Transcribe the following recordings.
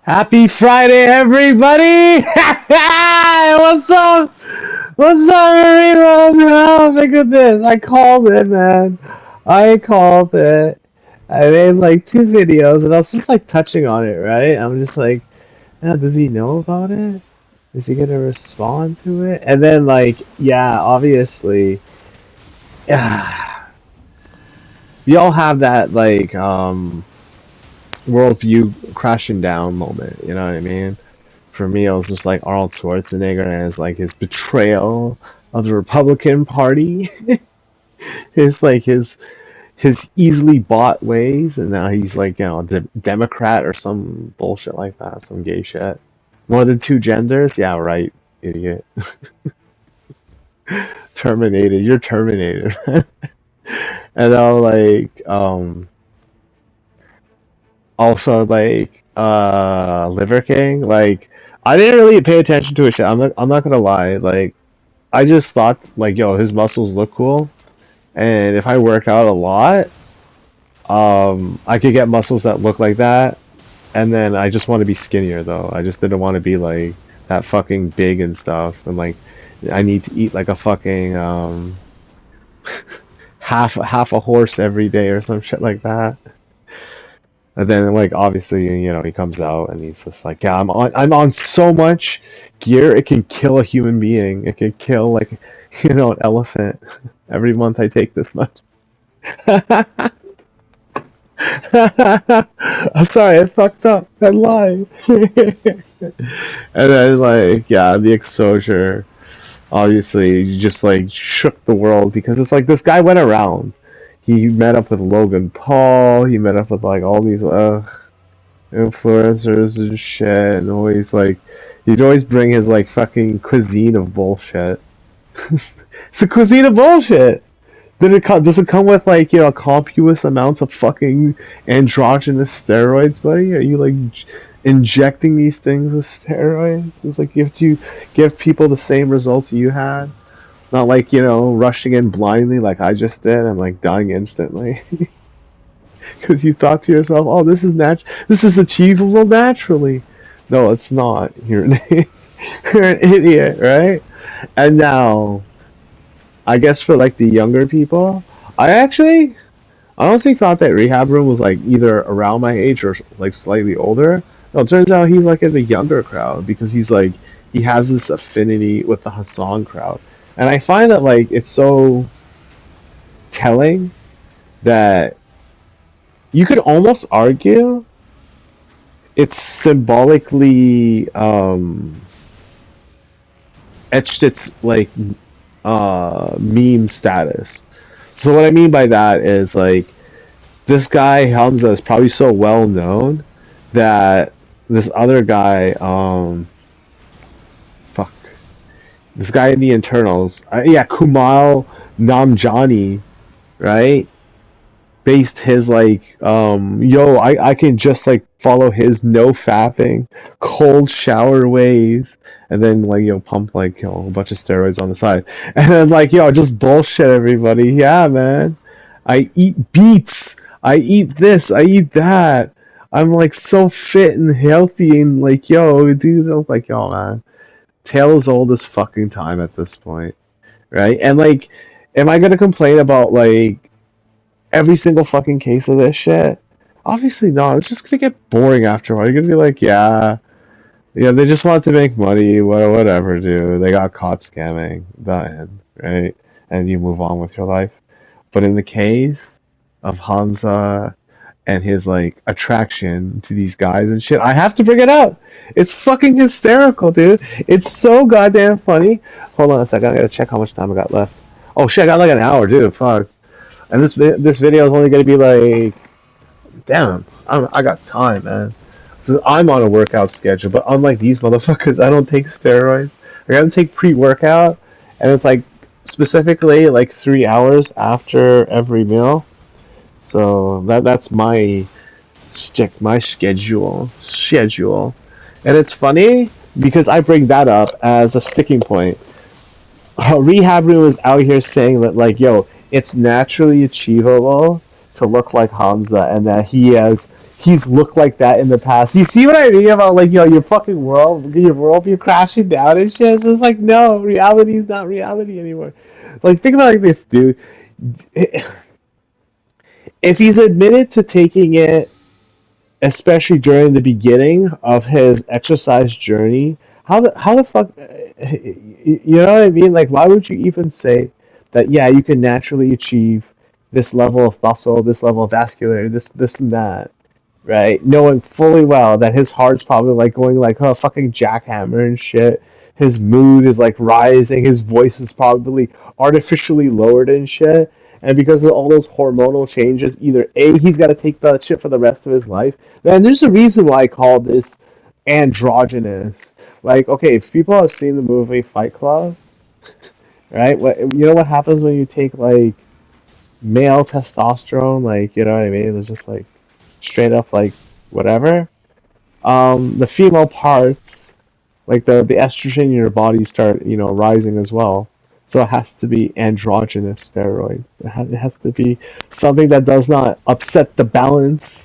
Happy Friday, everybody! What's up? What's up, everyone? Oh my goodness, I called it, man. I called it. I made like two videos, and I was just like touching on it, right? I'm just like, does he know about it? Is he gonna respond to it? And then like, yeah, obviously, yeah, we all have that like worldview crashing down moment. You know what I mean? For me, it was just like Arnold Schwarzenegger and his betrayal of the Republican Party, his easily bought ways, and now he's like the Democrat or some bullshit like that, some gay shit. More than two genders? Yeah, right, idiot. Terminated. You're terminated. And I'm like, also like Liver King. Like, I didn't really pay attention to his shit. I'm not gonna lie. Like, I just thought like, yo, his muscles look cool, and if I work out a lot, I could get muscles that look like that. And then I just want to be skinnier though. I just didn't want to be like that fucking big and stuff. And like, I need to eat like a fucking half a horse every day or some shit like that. And then like obviously he comes out and he's just like, yeah, I'm on so much gear it can kill a human being. It can kill like an elephant. Every month I take this much. I'm sorry, I fucked up. I lied. And then like yeah, the exposure obviously just like shook the world because it's like this guy went around. He met up with Logan Paul. He met up with like all these influencers and shit, and always like he'd always bring his like fucking cuisine of bullshit. It's a cuisine of bullshit. Does it come with like copious amounts of fucking androgynous steroids, buddy? Are you like injecting these things with steroids? It's like you have to give people the same results you had, not like rushing in blindly like I just did and like dying instantly because you thought to yourself, "Oh, this is achievable naturally." No, it's not. You're an idiot, right? And now I guess for like the younger people, I honestly thought that Rehabroom was like either around my age or like slightly older. No, it turns out he's like in the younger crowd because he has this affinity with the Hassan crowd. And I find that like it's so telling that you could almost argue it's symbolically etched its like meme status. So what I mean by that is like this guy Hamza is probably so well known that this other guy, fuck, this guy in the internals, yeah, Kumal Namjani, right? Based his like, yo, I can just like follow his no fapping, cold shower ways, and then like pump like a bunch of steroids on the side, and then like just bullshit everybody. Yeah, man, I eat beets, I eat this, I eat that. I'm like so fit and healthy and like dude, I was like man, tale as old as fucking time at this point, right? And like, am I gonna complain about like every single fucking case of this shit? Obviously not. It's just gonna get boring after a while. You're gonna be like, yeah, yeah, they just want to make money, whatever, dude. They got caught scamming. The end, right? And you move on with your life. But in the case of Hamza and his like attraction to these guys and shit, I have to bring it up. It's fucking hysterical, dude. It's so goddamn funny. Hold on a second. I gotta check how much time I got left. Oh shit, I got like an hour, dude. Fuck. And this video is only gonna be like, damn, I got time, man. So I'm on a workout schedule, but unlike these motherfuckers, I don't take steroids. I gotta take pre-workout, and it's like specifically like 3 hours after every meal. So that's my my schedule, and it's funny because I bring that up as a sticking point. Rehab Room is out here saying that like, yo, it's naturally achievable to look like Hamza, and that he's looked like that in the past. You see what I mean about like your fucking world be crashing down and shit. It's just like no, reality is not reality anymore. Like think about it like this, dude. If he's admitted to taking it, especially during the beginning of his exercise journey, how the fuck, you know what I mean? Like, why would you even say that? Yeah, you can naturally achieve this level of muscle, this level of vascular, this and that, right? Knowing fully well that his heart's probably like going like a fucking jackhammer and shit. His mood is like rising. His voice is probably artificially lowered and shit. And because of all those hormonal changes, either A, he's got to take that shit for the rest of his life. And there's a reason why I call this androgynous. Like, okay, if people have seen the movie Fight Club, right? What you know what happens when you take like male testosterone, like you know what I mean? It's just like straight up like whatever. The female parts, like the estrogen in your body, start rising as well. So it has to be androgynous steroid. It has to be something that does not upset the balance.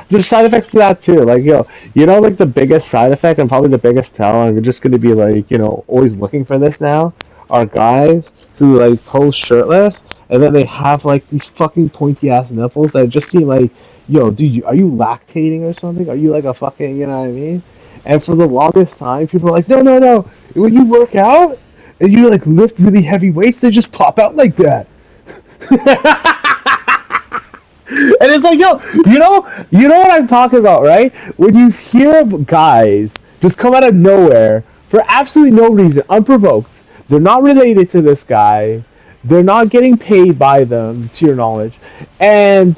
There's side effects to that too. Like like the biggest side effect and probably the biggest tell. And we're just gonna be like always looking for this now. Are guys who like pose shirtless and then they have like these fucking pointy ass nipples that just seem like, dude, are you lactating or something? Are you like a fucking, you know what I mean? And for the longest time, people are like, no, no, no. When you work out and you like lift really heavy weights, they just pop out like that. And it's like, you know what I'm talking about, right? When you hear of guys just come out of nowhere for absolutely no reason, unprovoked, they're not related to this guy, they're not getting paid by them, to your knowledge, and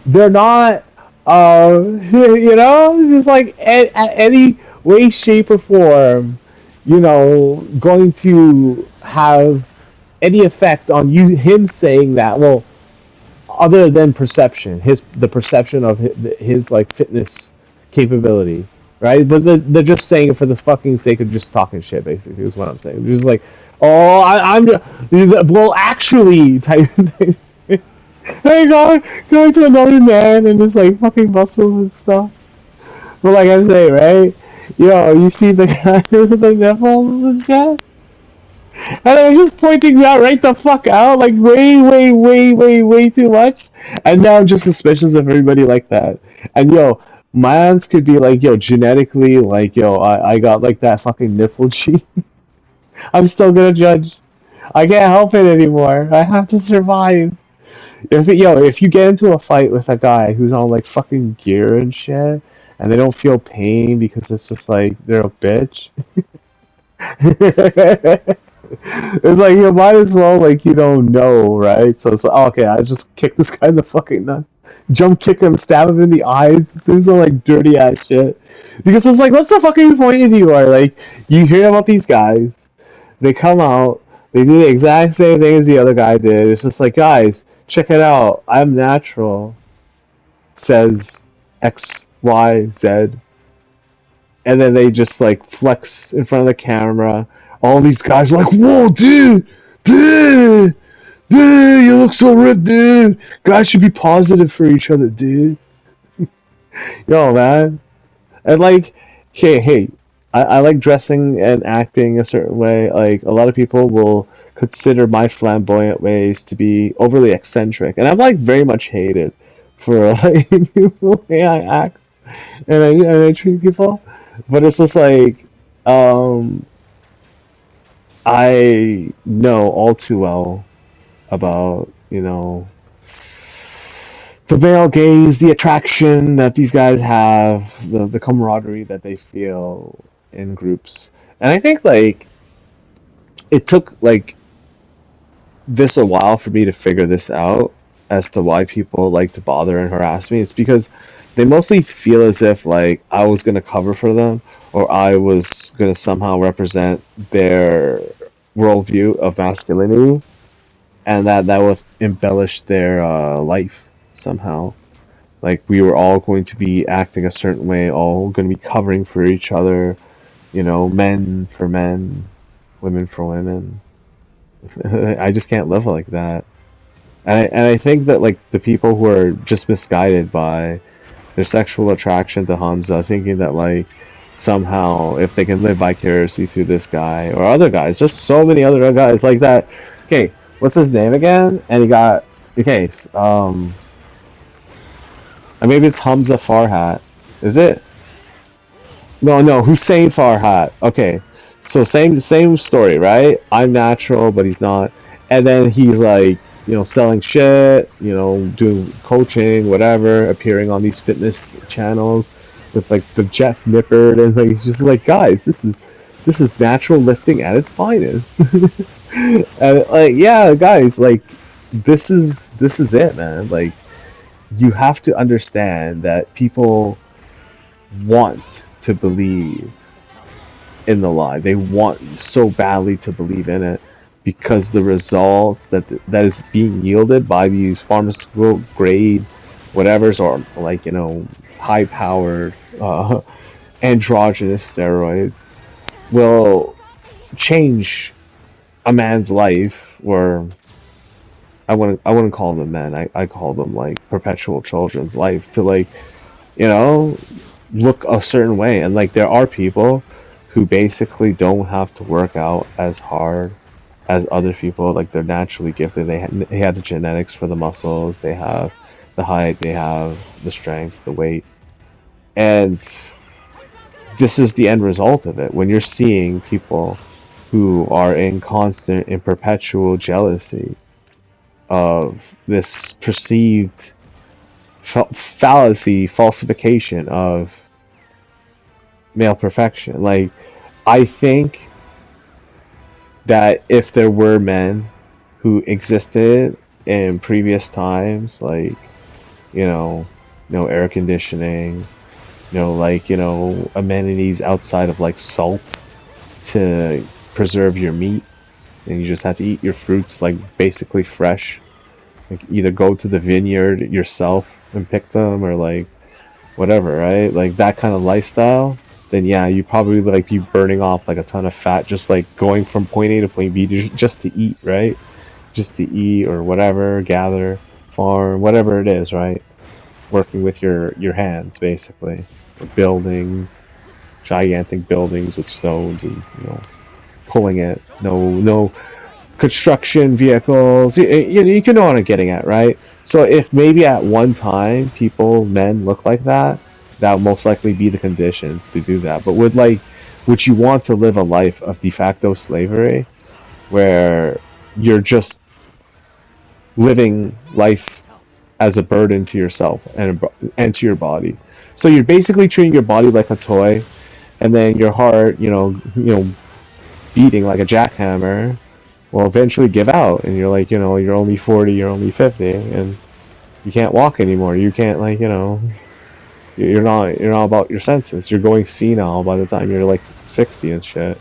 they're not, just like at any way, shape, or form, going to have any effect on him saying that. Well, other than perception, the perception of his like fitness capability, right? But they're just saying it for the fucking sake of just talking shit. Basically, is what I'm saying. Just like, oh, I'm well, actually, type thing. Hey, going to another man and just like fucking muscles and stuff. But like I say, right? You see the guy with the nipples and shit. And I was just pointing that right the fuck out, like way, way, way, way, way too much. And now I'm just suspicious of everybody like that. And my aunts could be like, genetically, like, I got like that fucking nipple gene. I'm still gonna judge. I can't help it anymore. I have to survive. If you get into a fight with a guy who's on like fucking gear and shit, and they don't feel pain because it's just like they're a bitch. It's like you might as well like you don't know, right? So it's like, oh, okay, I just kick this guy in the fucking nuts, jump kick him, stab him in the eyes, do some like dirty ass shit. Because it's like, what's the fucking point of you? Are like you hear about these guys, they come out, they do the exact same thing as the other guy did. It's just like, guys, check it out. I'm natural, says X Y Z, and then they just like flex in front of the camera. All these guys are like, whoa, dude, you look so ripped, dude. Guys should be positive for each other, dude. Yo, man. And like, hey, I like dressing and acting a certain way. Like, a lot of people will consider my flamboyant ways to be overly eccentric. And I'm like very much hated for like the way I act and I treat people. But it's just like, um, I know all too well about, the male gaze, the attraction that these guys have, the camaraderie that they feel in groups. And I think like it took like this a while for me to figure this out as to why people like to bother and harass me. It's because they mostly feel as if like I was gonna cover for them or I was gonna somehow represent their worldview of masculinity and that would embellish their life somehow. Like we were all going to be acting a certain way, all going to be covering for each other, men for men, women for women. I just can't live like that. And I think that like the people who are just misguided by their sexual attraction to Hamza, thinking that like somehow if they can live vicariously through this guy or other guys, there's so many other guys like that. Okay, what's his name again? And he got okay, maybe it's Hamza Farhat. Is it? No, no, Hussein Farhat. Okay, so same story, right? I'm natural, but he's not. And then he's like, selling shit, doing coaching, whatever, appearing on these fitness channels with like the Jeff Nippard, and like he's just like, guys, this is natural lifting at its finest. And like, yeah, guys, like this is it, man. Like you have to understand that people want to believe in the lie. They want so badly to believe in it because the results that is being yielded by these pharmaceutical grade whatever's or like high powered androgynous steroids will change a man's life. Or I wouldn't call them men. I call them like perpetual children's life to like you know look a certain way. And like there are people who basically don't have to work out as hard as other people. Like they're naturally gifted. They have the genetics for the muscles, they have the height, they have the strength, the weight. And this is the end result of it when you're seeing people who are in constant and perpetual jealousy of this perceived fallacy, falsification of male perfection. Like, I think that if there were men who existed in previous times, like, no air conditioning, amenities outside of like salt to preserve your meat, and you just have to eat your fruits like basically fresh. Like either go to the vineyard yourself and pick them or like whatever, right? Like that kind of lifestyle, then yeah, you probably like be burning off like a ton of fat just like going from point A to point B just to eat, right? Just to eat or whatever, gather, farm, whatever it is, right? Working with your hands basically, building gigantic buildings with stones and pulling it. No construction vehicles. You can know what I'm getting at, right? So if maybe at one time men look like that, that would most likely be the conditions to do that. But would you want to live a life of de facto slavery where you're just living life as a burden to yourself and to your body? So you're basically treating your body like a toy, and then your heart, beating like a jackhammer, will eventually give out, and you're like, you're only 40, you're only 50, and you can't walk anymore. You can't like, you're not about your senses. You're going senile by the time you're like 60 and shit.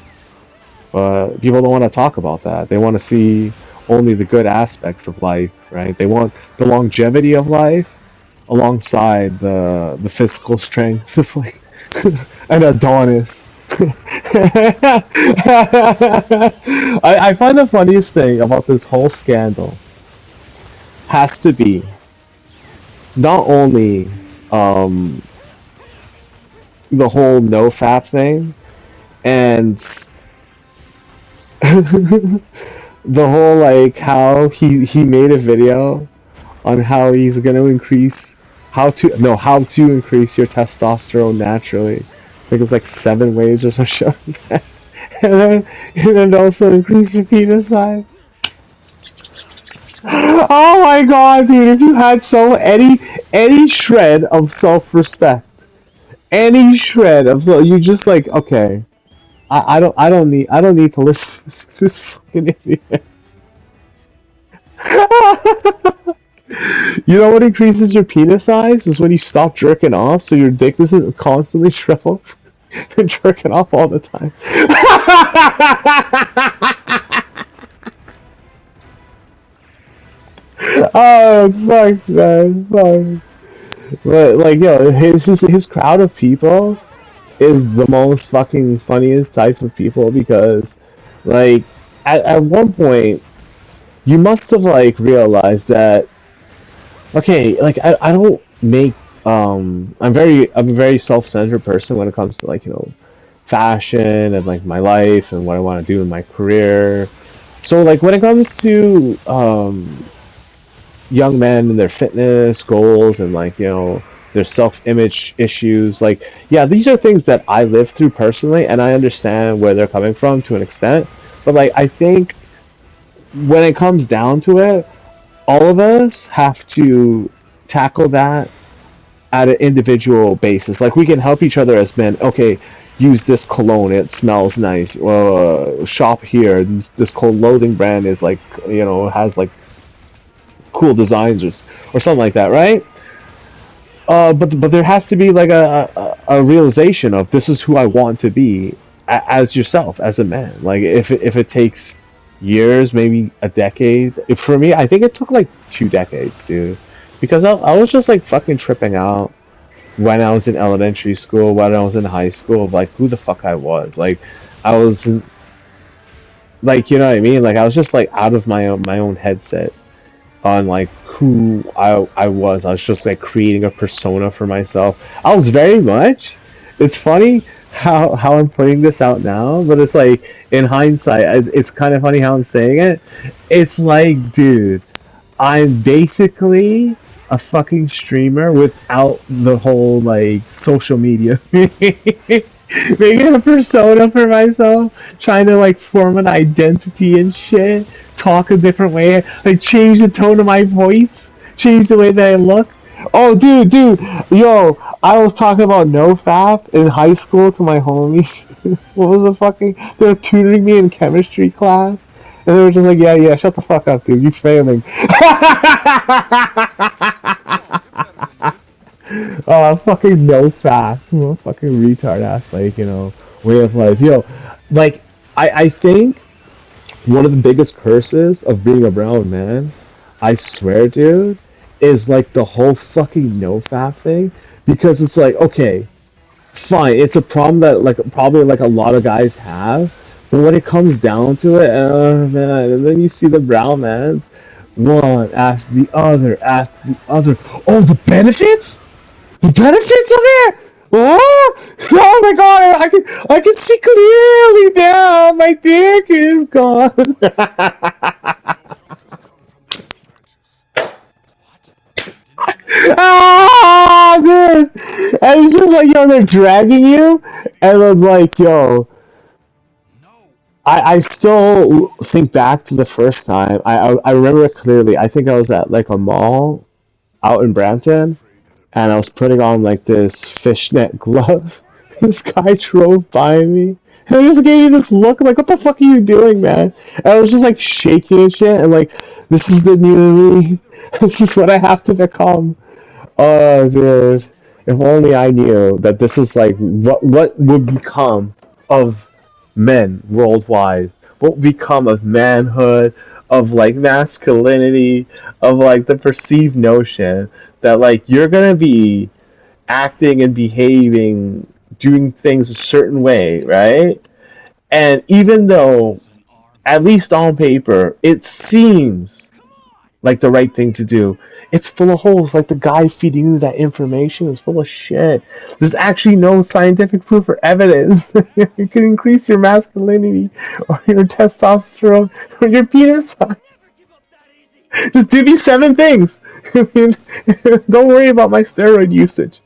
But people don't want to talk about that. They want to see only the good aspects of life, right? They want the longevity of life alongside the physical strength of like an Adonis. I find the funniest thing about this whole scandal has to be not only um, the whole no fap thing and the whole like how he made a video on how he's gonna increase how to increase your testosterone naturally. I think it's like 7 ways or some shit like that. And then also increase your penis size. Oh my god, dude! If you had any shred of self-respect, any shred of you just like okay, I don't need to listen to this fucking idiot. You know what increases your penis size is when you stop jerking off, so your dick doesn't constantly shrivel and jerking off all the time. Oh fuck, man, fuck. But like, his crowd of people is the most fucking funniest type of people because, like, at one point, you must have like realized that okay, like I don't make I'm a very self-centered person when it comes to like fashion and like my life and what I want to do in my career. So like when it comes to young men and their fitness goals and like their self-image issues, like yeah, these are things that I live through personally, and I understand where they're coming from to an extent. But like I think when it comes down to it, all of us have to tackle that at an individual basis. Like we can help each other as men. Okay, use this cologne; it smells nice. Shop here. This clothing brand is like has like cool designs or something like that, right? But there has to be like a realization of this is who I want to be as yourself as a man. Like if it takes years, maybe a decade. If, for me, I think it took like 2 decades, dude, because I was just like fucking tripping out when I was in elementary school, when I was in high school, of like who the fuck I was. Like I was like you know what I mean. Like I was just like out of my own headset on like who I was. I was just like creating a persona for myself. I was very much. It's funny how I'm putting this out now, but it's like in hindsight, it's kind of funny how I'm saying it. It's like, dude, I'm basically a fucking streamer without the whole like social media. Making a persona for myself, trying to like form an identity and shit, talk a different way, like change the tone of my voice, change the way that I look. Oh, dude, yo, I was talking about NoFap in high school to my homies. What was the fucking? They were tutoring me in chemistry class, and they were just like, yeah, shut the fuck up, dude, you're failing. Oh, fucking no fast. Fucking retard ass, like, way of life. Like, I think one of the biggest curses of being a brown man, I swear, dude, is like the whole fucking no fap thing. Because it's like, okay, fine, it's a problem that like probably like a lot of guys have. But when it comes down to it, man, and then you see the brown man, one after the other, after the other. Oh, the benefits? The benefits of it? Oh my god, I can see clearly now. My dick is gone. Ah, dude. And it's just like, they're dragging you, and then like, I still think back to the first time. I remember it clearly. I think I was at like a mall out in Brampton, and I was putting on like this fishnet glove. This guy drove by me. And I just gave me this look like, what the fuck are you doing, man? And I was just like shaking and shit, and like, this is the new me. This is what I have to become. Oh, dude. If only I knew that this is like what would become of men worldwide. What would become of manhood, of like masculinity, of like the perceived notion that like you're gonna be acting and behaving, doing things a certain way, right? And even though, at least on paper, it seems like the right thing to do, it's full of holes. Like the guy feeding you that information is full of shit. There's actually no scientific proof or evidence that you can increase your masculinity or your testosterone or your penis size. Just do these 7 things. I mean, don't worry about my steroid usage.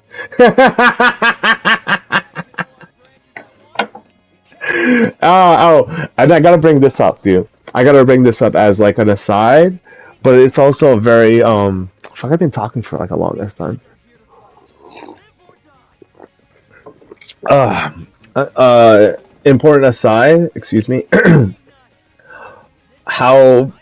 And I gotta bring this up, dude. I gotta bring this up as like an aside, but it's also a very fuck. I've been talking for like a long ass time. Uh, Important aside. Excuse me. How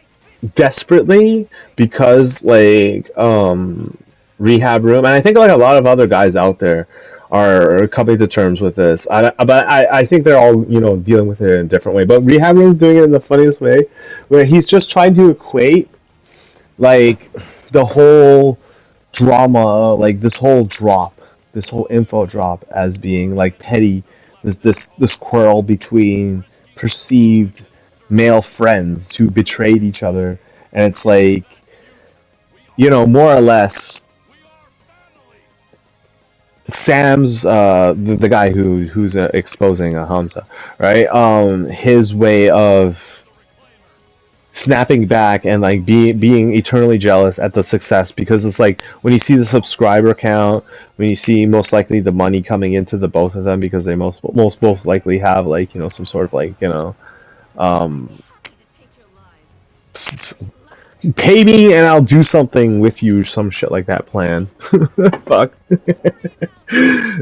desperately, because like Rehabroom, and I think like a lot of other guys out there are coming to terms with this. But I think they're all dealing with it in a different way. But Rehabroom's doing it in the funniest way, where he's just trying to equate like the whole drama, like this whole info drop, as being like petty. This quarrel between perceived male friends who betrayed each other, and it's like more or less Sam's the guy who's exposing Hamza, right? His way of snapping back and like being eternally jealous at the success, because it's like when you see the subscriber count, when you see most likely the money coming into the both of them, because they most both likely have like, you know, some sort of like, you know, um pay me and I'll do something with you, some shit like that plan. Fuck.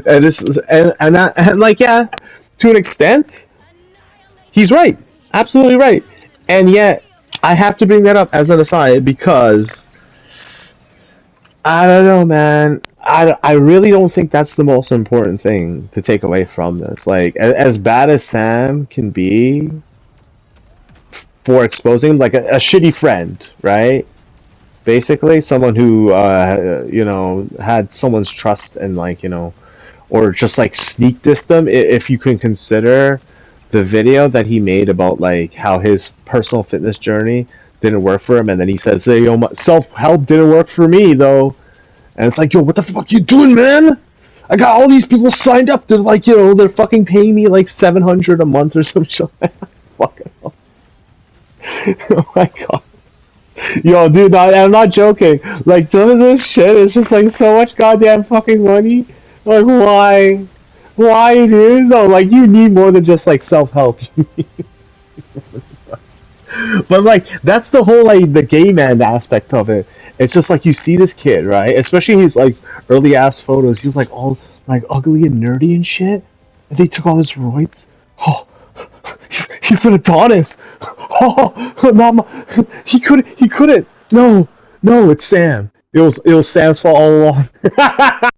And like, yeah, to an extent he's right, absolutely right. And yet I have to bring that up as an aside because I don't know, man. I really don't think that's the most important thing to take away from this. Like, as bad as Sam can be for exposing, like a shitty friend, right? Basically, someone who, you know, had someone's trust and, like, you know, or just like sneak dissed them. If you can consider the video that he made about like how his personal fitness journey didn't work for him, and then he says, "Hey, yo, self help didn't work for me though." And it's like, yo, what the fuck you doing, man? I got all these people signed up. They're like, you know, they're fucking paying me like 700 a month or some shit. Fucking hell. Oh my god. Yo, dude, I'm not joking. Like, some of this shit is just like so much goddamn fucking money. Like, why? Why, dude? No, like, you need more than just like self help. But like that's the whole like the gay man aspect of it. It's just like you see this kid, right? Especially his like early ass photos. He's like all like ugly and nerdy and shit. And they took all his roids. Oh, he's an Adonis. Oh, mama, he couldn't. No, no, it's Sam. It was Sam's fault all along.